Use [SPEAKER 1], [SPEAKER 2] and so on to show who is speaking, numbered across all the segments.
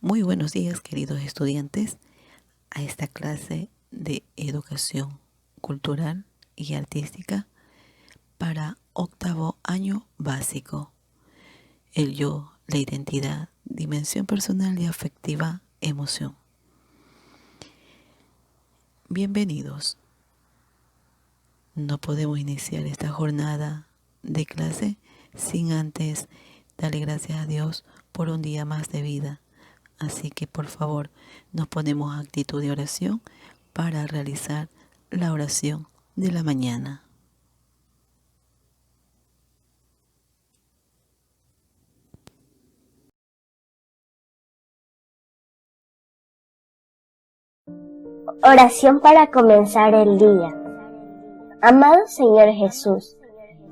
[SPEAKER 1] Muy buenos días, queridos estudiantes, a esta clase de educación cultural y artística para octavo año básico. El yo, la identidad, dimensión personal y afectiva, emoción. Bienvenidos. No podemos iniciar esta jornada de clase sin antes darle gracias a Dios por un día más de vida. Así que por favor nos ponemos a actitud de oración para realizar la oración de la mañana.
[SPEAKER 2] Oración para comenzar el día. Amado Señor Jesús,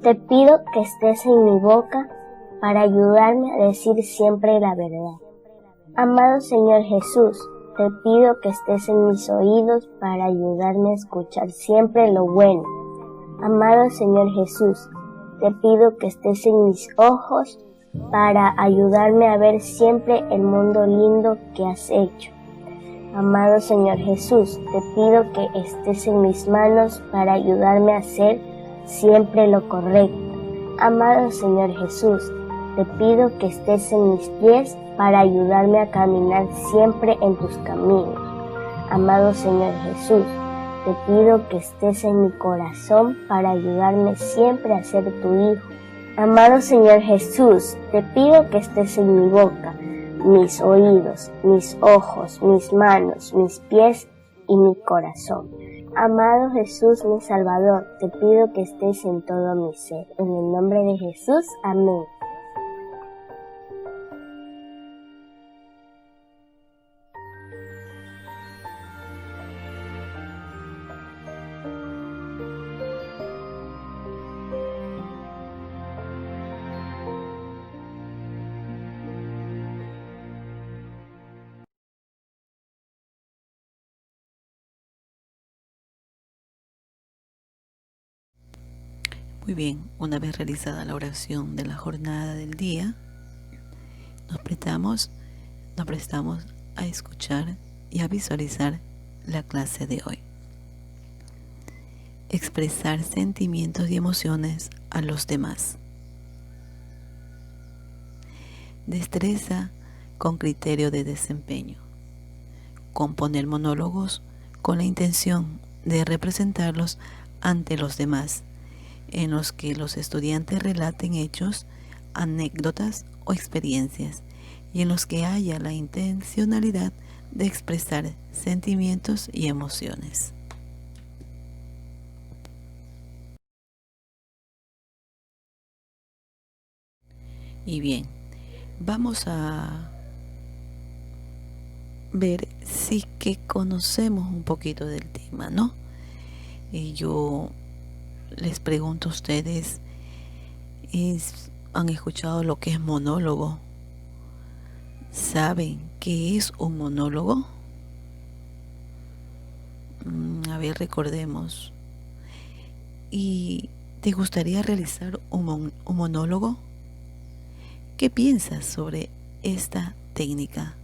[SPEAKER 2] te pido que estés en mi boca para ayudarme a decir siempre la verdad. Amado Señor Jesús, te pido que estés en mis oídos para ayudarme a escuchar siempre lo bueno. Amado Señor Jesús, te pido que estés en mis ojos para ayudarme a ver siempre el mundo lindo que has hecho. Amado Señor Jesús, te pido que estés en mis manos para ayudarme a hacer siempre lo correcto. Amado Señor Jesús, te pido que estés en mis pies para ayudarme a caminar siempre en tus caminos. Amado Señor Jesús, te pido que estés en mi corazón para ayudarme siempre a ser tu hijo. Amado Señor Jesús, te pido que estés en mi boca, mis oídos, mis ojos, mis manos, mis pies y mi corazón. Amado Jesús, mi Salvador, te pido que estés en todo mi ser. En el nombre de Jesús, amén.
[SPEAKER 1] Muy bien, una vez realizada la oración de la jornada del día, nos prestamos a escuchar y a visualizar la clase de hoy. Expresar sentimientos y emociones a los demás. Destreza con criterio de desempeño. Componer monólogos con la intención de representarlos ante los demás, en los que los estudiantes relaten hechos, anécdotas o experiencias, y en los que haya la intencionalidad de expresar sentimientos y emociones. Y bien, vamos a ver si que conocemos un poquito del tema, ¿no? Y yo les pregunto a ustedes, ¿han escuchado lo que es monólogo? ¿Saben qué es un monólogo? A ver, recordemos. ¿Y te gustaría realizar un monólogo? ¿Qué piensas sobre esta técnica?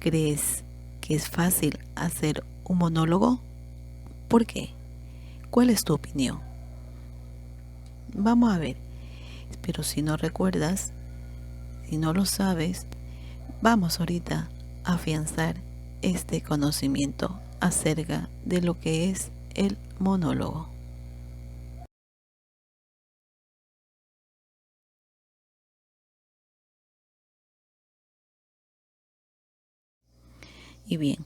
[SPEAKER 1] ¿Crees que es fácil hacer un monólogo? ¿Por qué? ¿Cuál es tu opinión? Vamos a ver. Pero si no recuerdas, si no lo sabes, vamos ahorita a afianzar este conocimiento acerca de lo que es el monólogo. Y bien,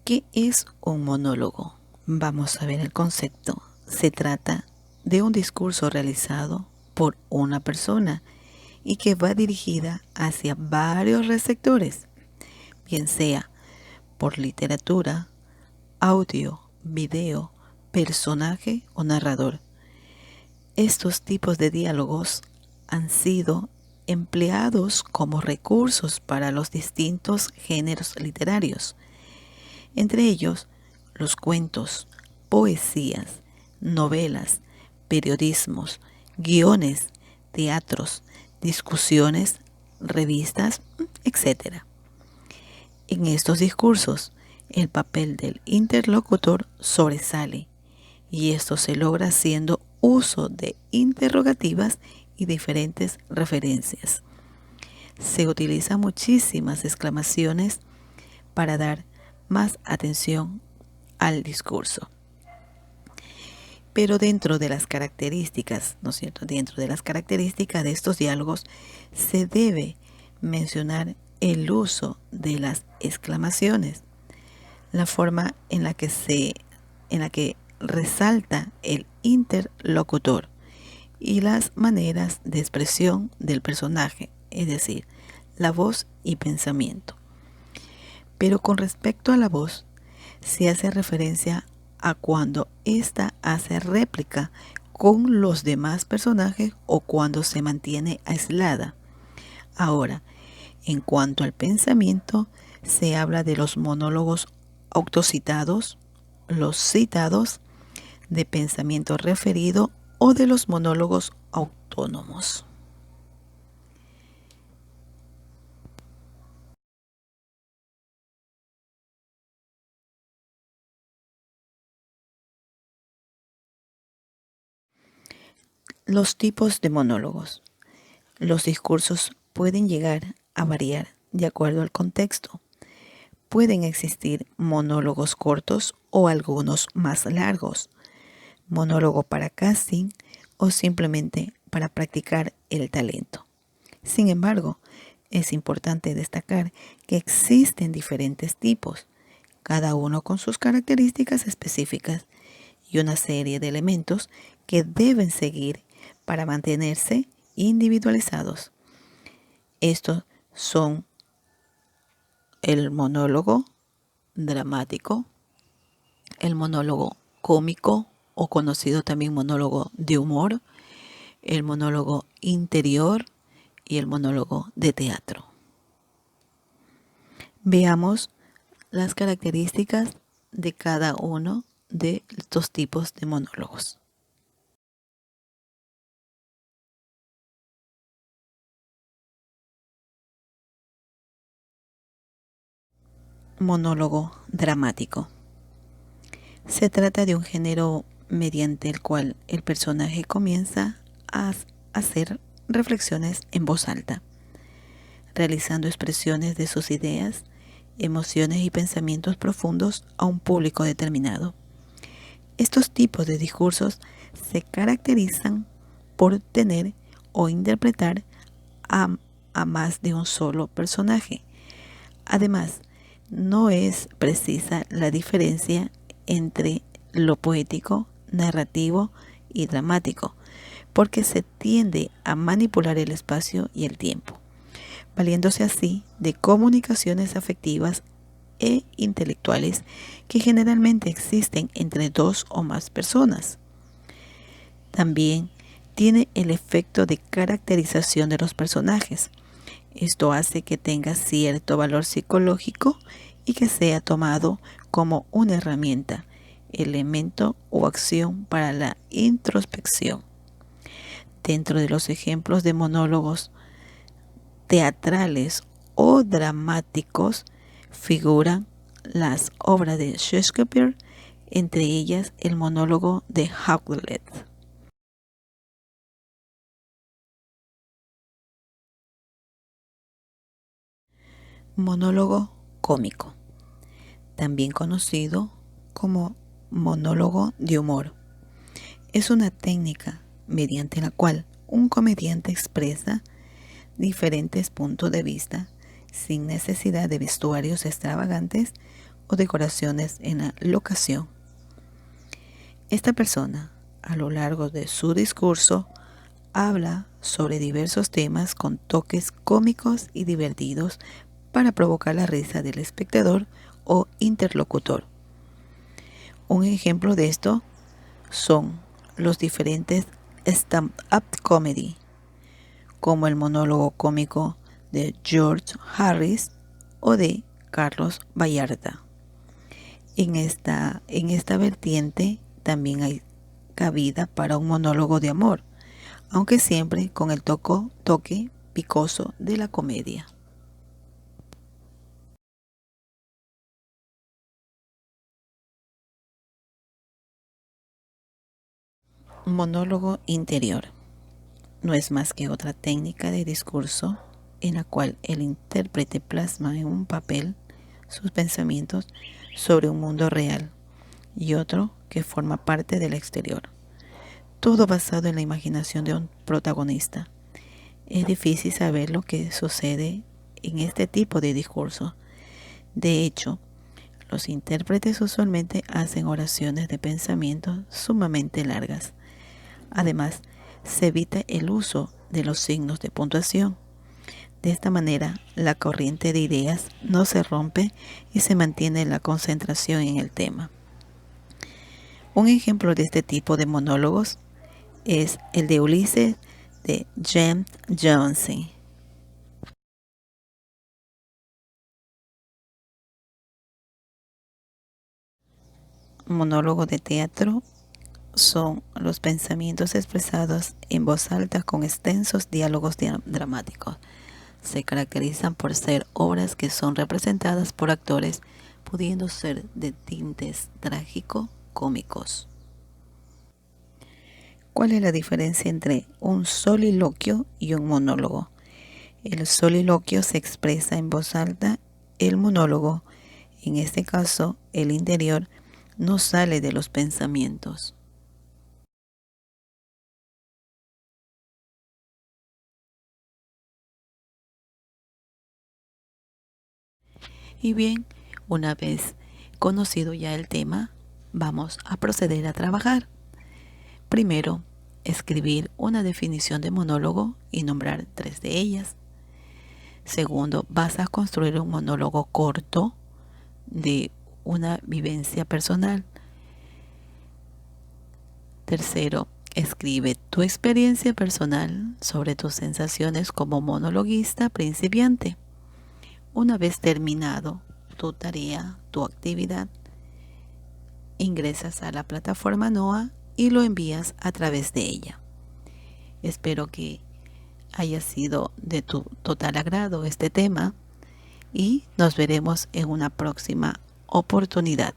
[SPEAKER 1] ¿qué es un monólogo? Vamos a ver el concepto. Se trata de un discurso realizado por una persona y que va dirigida hacia varios receptores, bien sea por literatura, audio, video, personaje o narrador. Estos tipos de diálogos han sido empleados como recursos para los distintos géneros literarios, entre ellos los cuentos, poesías, novelas, periodismos, guiones, teatros, discusiones, revistas, etc. En estos discursos, el papel del interlocutor sobresale y esto se logra haciendo uso de interrogativas y diferentes referencias. Se utilizan muchísimas exclamaciones para dar más atención al discurso. Pero dentro de las características, ¿no es cierto? Dentro de las características de estos diálogos se debe mencionar el uso de las exclamaciones, la forma en la que resalta el interlocutor y las maneras de expresión del personaje, es decir, la voz y pensamiento. Pero con respecto a la voz, se hace referencia a cuando ésta hace réplica con los demás personajes o cuando se mantiene aislada. Ahora, en cuanto al pensamiento, se habla de los monólogos autocitados, los citados, de pensamiento referido o de los monólogos autónomos. Los tipos de monólogos. Los discursos pueden llegar a variar de acuerdo al contexto. Pueden existir monólogos cortos o algunos más largos, monólogo para casting o simplemente para practicar el talento. Sin embargo, es importante destacar que existen diferentes tipos, cada uno con sus características específicas y una serie de elementos que deben seguir para mantenerse individualizados. Estos son el monólogo dramático, el monólogo cómico o conocido también monólogo de humor, el monólogo interior y el monólogo de teatro. Veamos las características de cada uno de estos tipos de monólogos. Monólogo dramático. Se trata de un género mediante el cual el personaje comienza a hacer reflexiones en voz alta, realizando expresiones de sus ideas, emociones y pensamientos profundos a un público determinado. Estos tipos de discursos se caracterizan por tener o interpretar a más de un solo personaje. Además, no es precisa la diferencia entre lo poético, narrativo y dramático, porque se tiende a manipular el espacio y el tiempo, valiéndose así de comunicaciones afectivas e intelectuales que generalmente existen entre dos o más personas. También tiene el efecto de caracterización de los personajes. Esto hace que tenga cierto valor psicológico y que sea tomado como una herramienta, elemento o acción para la introspección. Dentro de los ejemplos de monólogos teatrales o dramáticos figuran las obras de Shakespeare, entre ellas el monólogo de Hamlet. Monólogo cómico, también conocido como monólogo de humor. Es una técnica mediante la cual un comediante expresa diferentes puntos de vista sin necesidad de vestuarios extravagantes o decoraciones en la locación. Esta persona, a lo largo de su discurso, habla sobre diversos temas con toques cómicos y divertidos para provocar la risa del espectador o interlocutor. Un ejemplo de esto son los diferentes stand-up comedy, como el monólogo cómico de George Harris o de Carlos Vallarta. En esta vertiente también hay cabida para un monólogo de amor, aunque siempre con el toque picoso de la comedia. Monólogo interior. No es más que otra técnica de discurso en la cual el intérprete plasma en un papel sus pensamientos sobre un mundo real y otro que forma parte del exterior. Todo basado en la imaginación de un protagonista. Es difícil saber lo que sucede en este tipo de discurso. De hecho, los intérpretes usualmente hacen oraciones de pensamiento sumamente largas. Además, se evita el uso de los signos de puntuación. De esta manera, la corriente de ideas no se rompe y se mantiene la concentración en el tema. Un ejemplo de este tipo de monólogos es el de Ulises de James Joyce. Monólogo de teatro son los pensamientos expresados en voz alta con extensos diálogos dramáticos. Se caracterizan por ser obras que son representadas por actores, pudiendo ser de tintes trágico-cómicos. ¿Cuál es la diferencia entre un soliloquio y un monólogo? El soliloquio se expresa en voz alta, el monólogo, en este caso el interior, no sale de los pensamientos. Y bien, una vez conocido ya el tema, vamos a proceder a trabajar. Primero, escribir una definición de monólogo y nombrar 3 de ellas. Segundo, vas a construir un monólogo corto de una vivencia personal. Tercero, escribe tu experiencia personal sobre tus sensaciones como monologuista principiante. Una vez terminado tu tarea, tu actividad, ingresas a la plataforma NOA y lo envías a través de ella. Espero que haya sido de tu total agrado este tema y nos veremos en una próxima oportunidad.